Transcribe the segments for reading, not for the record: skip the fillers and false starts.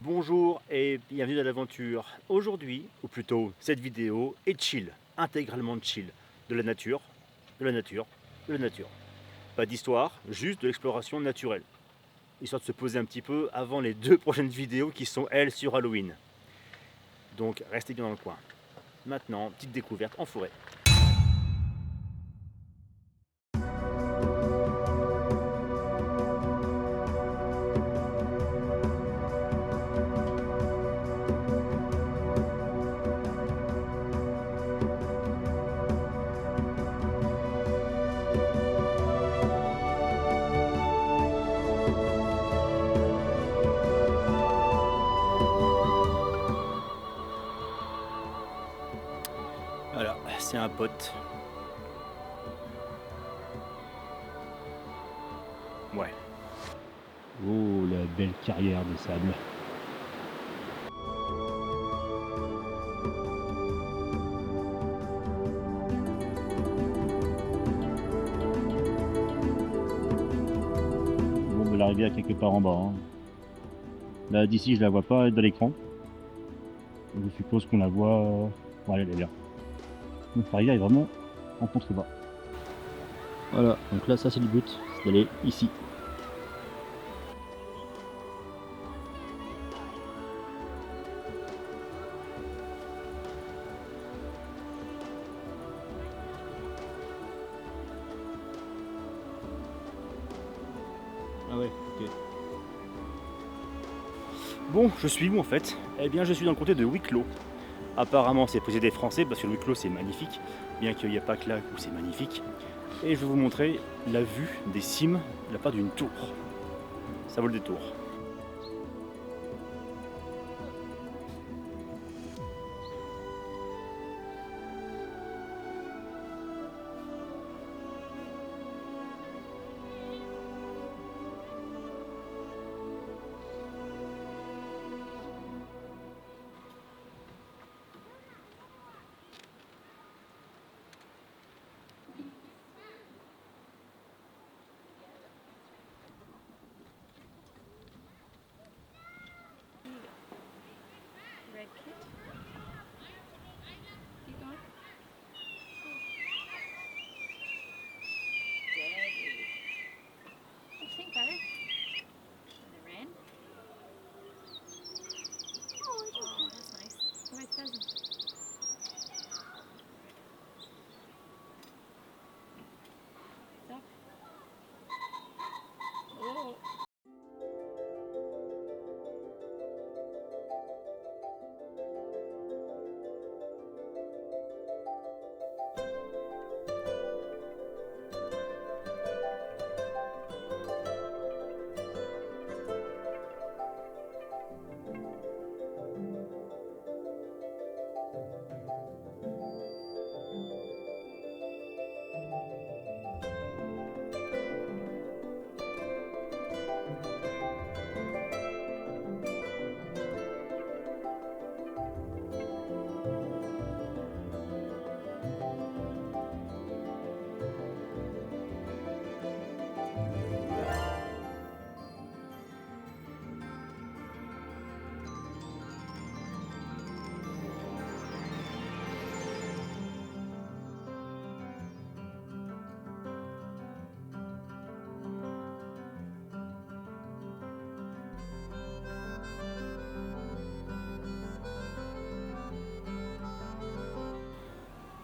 Bonjour et bienvenue dans l'aventure. Aujourd'hui, ou plutôt cette vidéo, est chill, intégralement chill. De la nature, de la nature, de la nature. Pas d'histoire, juste de l'exploration naturelle. Histoire de se poser un petit peu avant les deux prochaines vidéos qui sont elles sur Halloween. Donc restez bien dans le coin. Maintenant, petite découverte en forêt. Voilà, c'est un pote. Ouais. Oh, la belle carrière de sable. Bon, de la rivière quelque part en bas. Hein. Là, d'ici, je la vois pas dans l'écran. Je suppose qu'on la voit. Voilà, elle est là. Donc, la rivière est vraiment en contrebas. Voilà, donc là, ça, c'est le but. C'est d'aller ici. Ah ouais, ok. Bon, je suis où en fait? Eh bien, je suis dans le comté de Wicklow. Apparemment, c'est posé des Français parce que le Wicklow c'est magnifique, bien qu'il n'y a pas que là où c'est magnifique. Et je vais vous montrer la vue des cimes de la part d'une tour. Ça vaut le détour. Red kit. Keep going. Deadly. I think better. And the wren. Oh, that's nice. What about pheasant? Duck. Oh.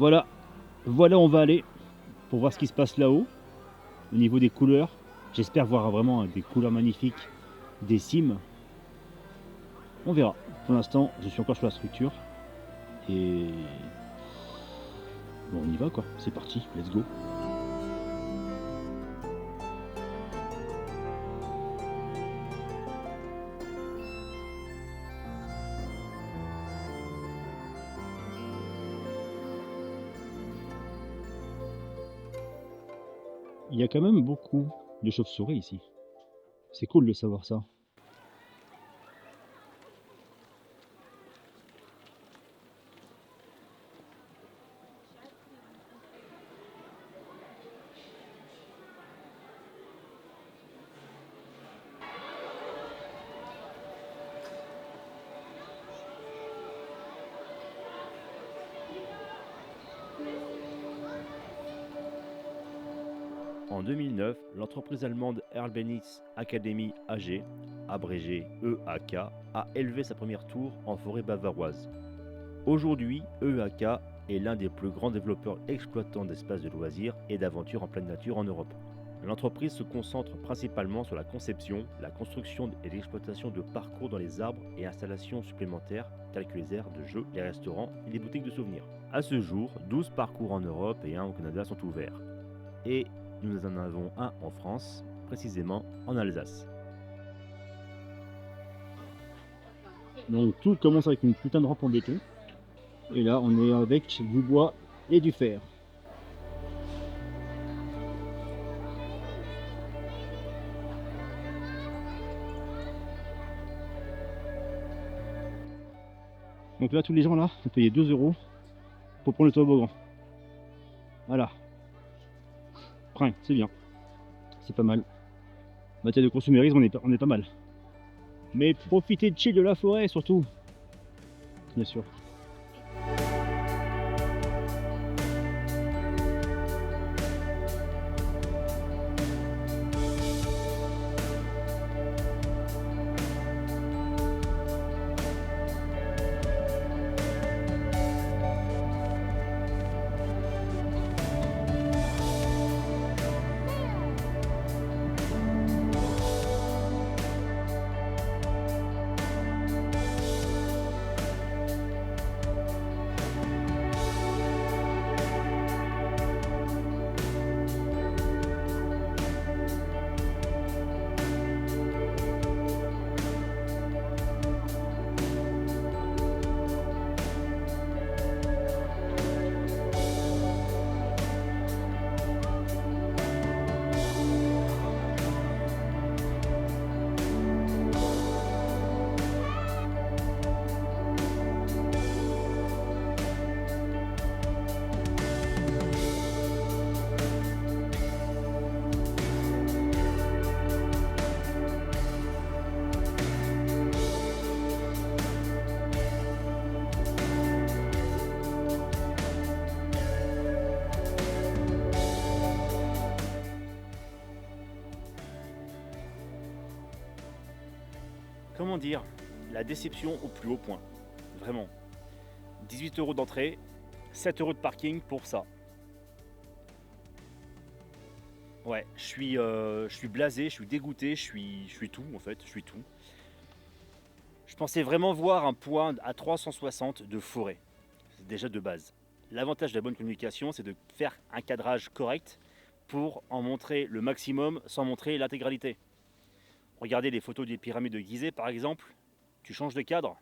Voilà, voilà, on va aller pour voir ce qui se passe là-haut. Au niveau des couleurs, j'espère voir vraiment des couleurs magnifiques, des cimes. On verra. Pour l'instant, je suis encore sur la structure. Et bon, on y va quoi. C'est parti, let's go. Il y a quand même beaucoup de chauves-souris ici. C'est cool de savoir ça. En 2009, l'entreprise allemande Erlbenitz Academy AG, abrégé EAK, a élevé sa première tour en forêt bavaroise. Aujourd'hui, EAK est l'un des plus grands développeurs exploitants d'espaces de loisirs et d'aventures en pleine nature en Europe. L'entreprise se concentre principalement sur la conception, la construction et l'exploitation de parcours dans les arbres et installations supplémentaires telles que les aires de jeux, les restaurants et les boutiques de souvenirs. À ce jour, 12 parcours en Europe et un au Canada sont ouverts. Et nous en avons un en France, précisément en Alsace. Donc tout commence avec une putain de rampe en béton. Et là, on est avec du bois et du fer. Donc là, tous les gens là, ont payé 2 € pour prendre le toboggan. Voilà. Enfin, c'est bien. C'est pas mal. En matière de consumérisme, on est pas mal. Mais profitez de chill de la forêt surtout. Bien sûr. Comment dire, la déception au plus haut point. Vraiment. 18 € d'entrée, 7 € de parking pour ça. Ouais, je suis blasé, je suis dégoûté, je suis tout en fait, je suis tout. Je pensais vraiment voir un point à 360 de forêt, c'est déjà de base. L'avantage de la bonne communication, c'est de faire un cadrage correct pour en montrer le maximum sans montrer l'intégralité. Regardez les photos des pyramides de Gizeh par exemple, tu changes de cadre,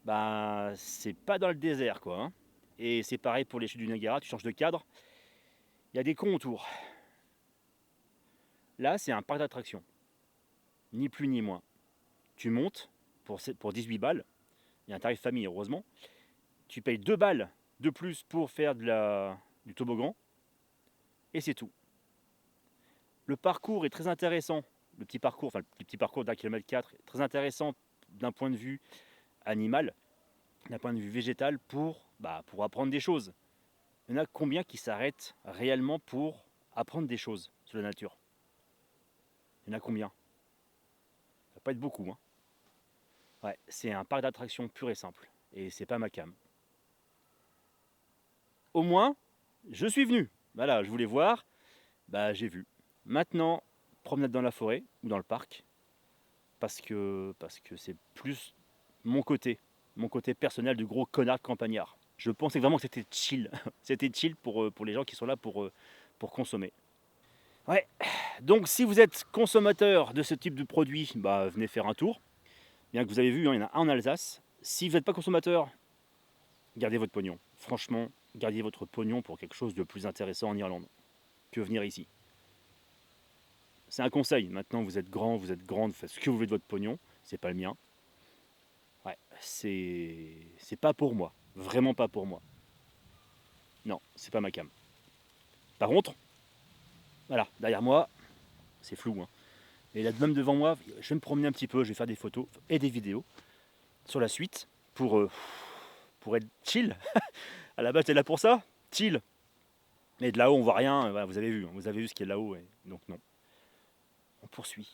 bah c'est pas dans le désert quoi. Hein. Et c'est pareil pour les chutes du Niagara, tu changes de cadre, il y a des cons autour. Là c'est un parc d'attractions, ni plus ni moins. Tu montes pour 18 balles, il y a un tarif famille heureusement, tu payes 2 balles de plus pour faire du toboggan, et c'est tout. Le parcours est très intéressant. Le petit parcours d'1,4 km est très intéressant d'un point de vue animal, d'un point de vue végétal pour apprendre des choses. Il y en a combien qui s'arrêtent réellement pour apprendre des choses sur la nature? Il y en a combien? Ça va pas être beaucoup. Hein. Ouais, c'est un parc d'attractions pur et simple. Et c'est pas ma cam. Au moins, je suis venu. Voilà, je voulais voir. Bah, j'ai vu. Maintenant, promenade dans la forêt ou dans le parc, parce que c'est plus mon côté personnel de gros connard de campagnard. Je pensais vraiment que c'était chill, c'était chill pour les gens qui sont là pour consommer. Ouais, donc si vous êtes consommateur de ce type de produit, bah, venez faire un tour. Bien que vous avez vu, hein, il y en a un en Alsace. Si vous n'êtes pas consommateur, gardez votre pognon. Franchement, gardez votre pognon pour quelque chose de plus intéressant en Irlande que venir ici. C'est un conseil. Maintenant, vous êtes grand, vous êtes grande, faites ce que vous voulez de votre pognon. C'est pas le mien. Ouais, c'est pas pour moi. Vraiment pas pour moi. Non, c'est pas ma cam. Par contre, voilà, derrière moi, c'est flou. Hein. Et là, même devant moi, je vais me promener un petit peu, je vais faire des photos et des vidéos sur la suite pour être chill. À la base, j'étais là pour ça, chill. Mais de là-haut, on voit rien. Voilà, vous avez vu ce qu'il y a là-haut. Donc non. On poursuit.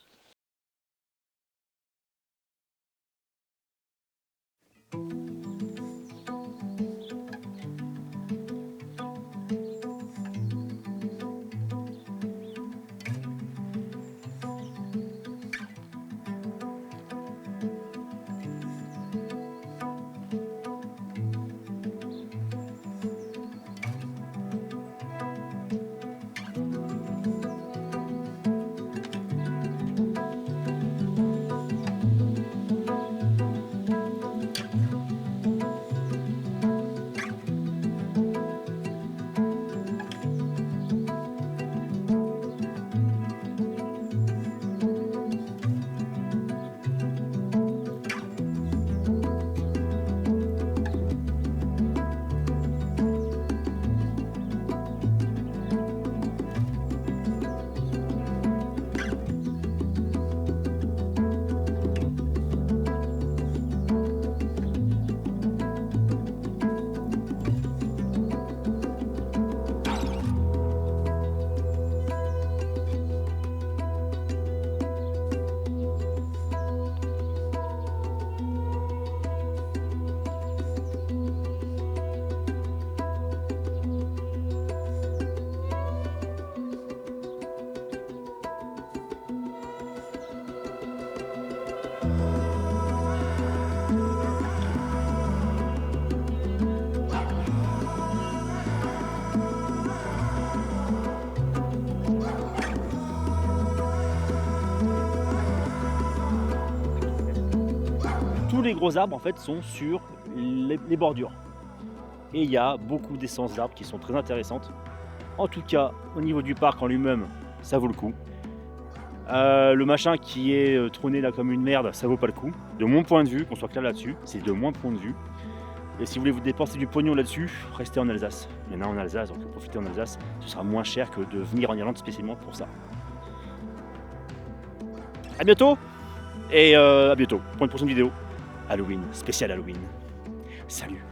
Tous les gros arbres en fait sont sur les bordures. Et il y a beaucoup d'essences d'arbres qui sont très intéressantes. En tout cas, au niveau du parc en lui-même, ça vaut le coup. Le machin qui est trôné là comme une merde, ça vaut pas le coup. De mon point de vue, qu'on soit clair là-dessus, c'est de mon point de vue. Et si vous voulez vous dépenser du pognon là-dessus, restez en Alsace. Il y en a en Alsace, donc profitez en Alsace. Ce sera moins cher que de venir en Irlande spécialement pour ça. A bientôt. Et à bientôt pour une prochaine vidéo. Halloween, spécial Halloween. Salut.